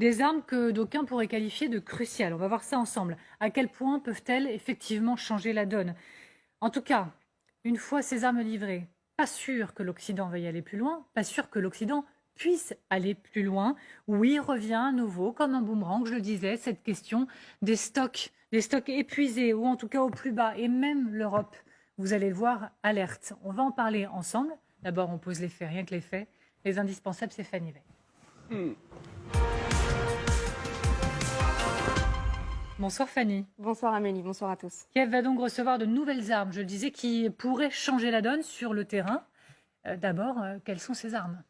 Des armes que d'aucuns pourraient qualifier de cruciales. On va voir ça ensemble. À quel point peuvent-elles effectivement changer la donne? En tout cas, une fois ces armes livrées, pas sûr que l'Occident veuille aller plus loin, pas sûr que l'Occident puisse aller plus loin. Oui, revient à nouveau, comme un boomerang, je le disais, cette question des stocks épuisés, ou en tout cas au plus bas, et même l'Europe, vous allez le voir, alerte. On va en parler ensemble. D'abord, on pose les faits, rien que les faits. Les indispensables, c'est Fanny Veil. Bonsoir Fanny. Bonsoir Amélie, bonsoir à tous. Kiev va donc recevoir de nouvelles armes, je le disais, qui pourraient changer la donne sur le terrain. D'abord, quelles sont ces armes?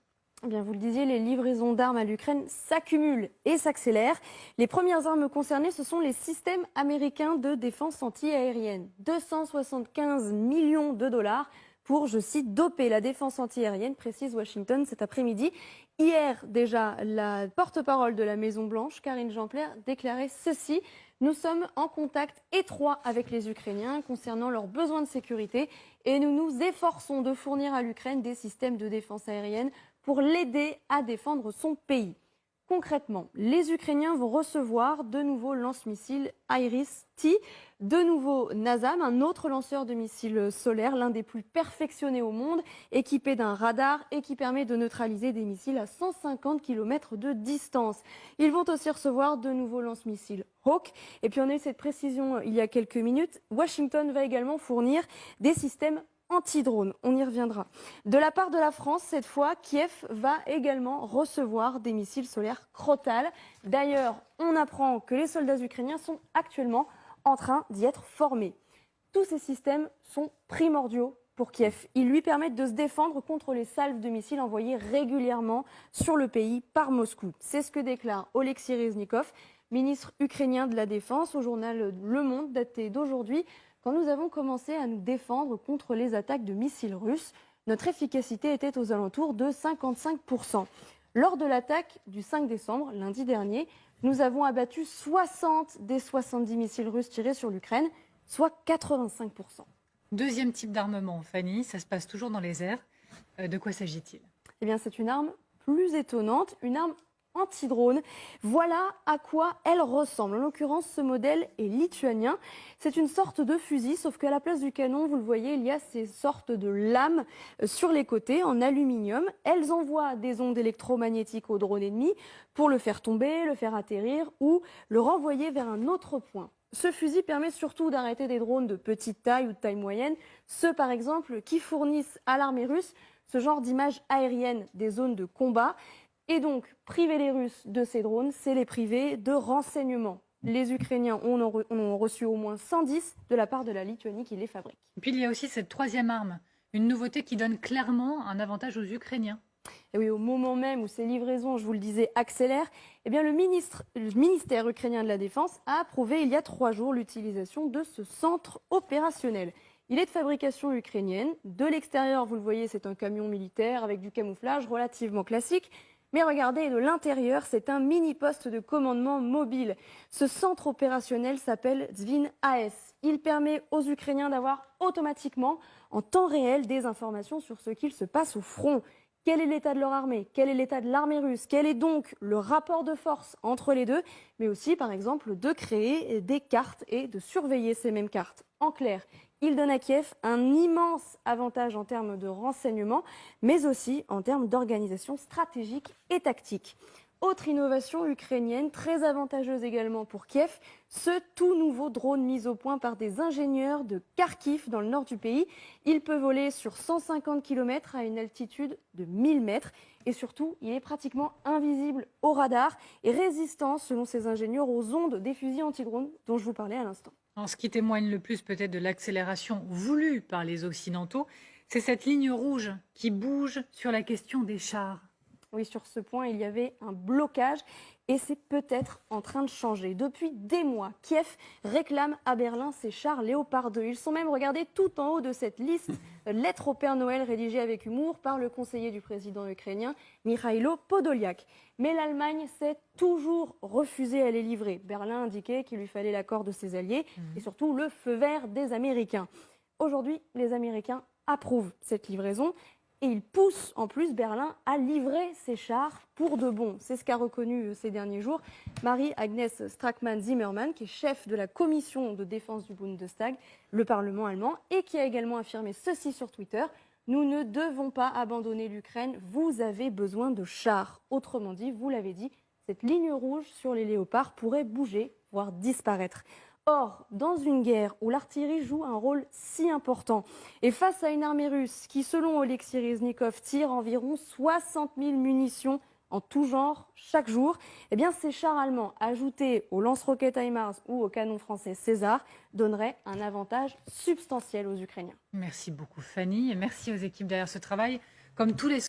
Eh bien, vous le disiez, les livraisons d'armes à l'Ukraine s'accumulent et s'accélèrent. Les premières armes concernées, ce sont les systèmes américains de défense anti-aérienne. 275 millions de dollars pour, je cite, doper la défense anti-aérienne, précise Washington cet après-midi. Hier, déjà, la porte-parole de la Maison-Blanche, Karine Jean-Pierre, déclarait ceci: nous sommes en contact étroit avec les Ukrainiens concernant leurs besoins de sécurité et nous nous efforçons de fournir à l'Ukraine des systèmes de défense aérienne pour l'aider à défendre son pays. Concrètement, les Ukrainiens vont recevoir de nouveaux lance-missiles Iris-T, de nouveau NASAM, un autre lanceur de missiles solaires, l'un des plus perfectionnés au monde, équipé d'un radar et qui permet de neutraliser des missiles à 150 km de distance. Ils vont aussi recevoir de nouveaux lance-missiles Hawk. Et puis on a eu cette précision il y a quelques minutes, Washington va également fournir des systèmes anti-drone, on y reviendra. De la part de la France, cette fois, Kiev va également recevoir des missiles solaires Crotale. D'ailleurs, on apprend que les soldats ukrainiens sont actuellement en train d'y être formés. Tous ces systèmes sont primordiaux pour Kiev. Ils lui permettent de se défendre contre les salves de missiles envoyées régulièrement sur le pays par Moscou. C'est ce que déclare Oleksiy Reznikov, ministre ukrainien de la Défense, au journal Le Monde, daté d'aujourd'hui. Quand nous avons commencé à nous défendre contre les attaques de missiles russes, notre efficacité était aux alentours de 55%. Lors de l'attaque du 5 décembre, lundi dernier, nous avons abattu 60 des 70 missiles russes tirés sur l'Ukraine, soit 85%. Deuxième type d'armement, Fanny, ça se passe toujours dans les airs. De quoi s'agit-il? Eh bien, c'est une arme plus étonnante, une arme anti-drone. Voilà à quoi elle ressemble. En l'occurrence, ce modèle est lituanien. C'est une sorte de fusil, sauf qu'à la place du canon, vous le voyez, il y a ces sortes de lames sur les côtés en aluminium. Elles envoient des ondes électromagnétiques au drone ennemi pour le faire tomber, le faire atterrir ou le renvoyer vers un autre point. Ce fusil permet surtout d'arrêter des drones de petite taille ou de taille moyenne, ceux par exemple qui fournissent à l'armée russe ce genre d'images aériennes des zones de combat. Et donc, priver les Russes de ces drones, c'est les priver de renseignements. Les Ukrainiens en ont reçu au moins 110 de la part de la Lituanie qui les fabrique. Et puis il y a aussi cette troisième arme, une nouveauté qui donne clairement un avantage aux Ukrainiens. Et oui, au moment même où ces livraisons, je vous le disais, accélèrent, eh bien le ministère ukrainien de la Défense a approuvé il y a 3 jours l'utilisation de ce centre opérationnel. Il est de fabrication ukrainienne. De l'extérieur, vous le voyez, c'est un camion militaire avec du camouflage relativement classique. Mais regardez, de l'intérieur, c'est un mini-poste de commandement mobile. Ce centre opérationnel s'appelle Zvin AS. Il permet aux Ukrainiens d'avoir automatiquement, en temps réel, des informations sur ce qu'il se passe au front. Quel est l'état de leur armée? Quel est l'état de l'armée russe? Quel est donc le rapport de force entre les deux? Mais aussi, par exemple, de créer des cartes et de surveiller ces mêmes cartes. En clair, il donne à Kiev un immense avantage en termes de renseignement, mais aussi en termes d'organisation stratégique et tactique. Autre innovation ukrainienne, très avantageuse également pour Kiev, ce tout nouveau drone mis au point par des ingénieurs de Kharkiv dans le nord du pays. Il peut voler sur 150 km à une altitude de 1000 mètres. Et surtout, il est pratiquement invisible au radar et résistant, selon ces ingénieurs, aux ondes des fusils anti-drones dont je vous parlais à l'instant. Ce qui témoigne le plus peut-être de l'accélération voulue par les Occidentaux, c'est cette ligne rouge qui bouge sur la question des chars. Oui, sur ce point, il y avait un blocage et c'est peut-être en train de changer. Depuis des mois, Kiev réclame à Berlin ses chars Léopard 2. Ils sont même, regardez, tout en haut de cette liste, lettre au Père Noël rédigée avec humour par le conseiller du président ukrainien, Mikhailo Podolyak. Mais l'Allemagne s'est toujours refusée à les livrer. Berlin indiquait qu'il lui fallait l'accord de ses alliés et surtout le feu vert des Américains. Aujourd'hui, les Américains approuvent cette livraison. et il pousse en plus Berlin à livrer ses chars pour de bon. C'est ce qu'a reconnu ces derniers jours Marie-Agnès Strackmann-Zimmermann, qui est chef de la commission de défense du Bundestag, le Parlement allemand, et qui a également affirmé ceci sur Twitter: nous ne devons pas abandonner l'Ukraine, vous avez besoin de chars. Autrement dit, vous l'avez dit, cette ligne rouge sur les léopards pourrait bouger, voire disparaître. Or, dans une guerre où l'artillerie joue un rôle si important, et face à une armée russe qui, selon Oleksiy Reznikov, tire environ 60 000 munitions en tout genre chaque jour, eh bien ces chars allemands ajoutés aux lance-roquettes HIMARS ou aux canons français César donneraient un avantage substantiel aux Ukrainiens. Merci beaucoup Fanny et merci aux équipes derrière ce travail. Comme tous les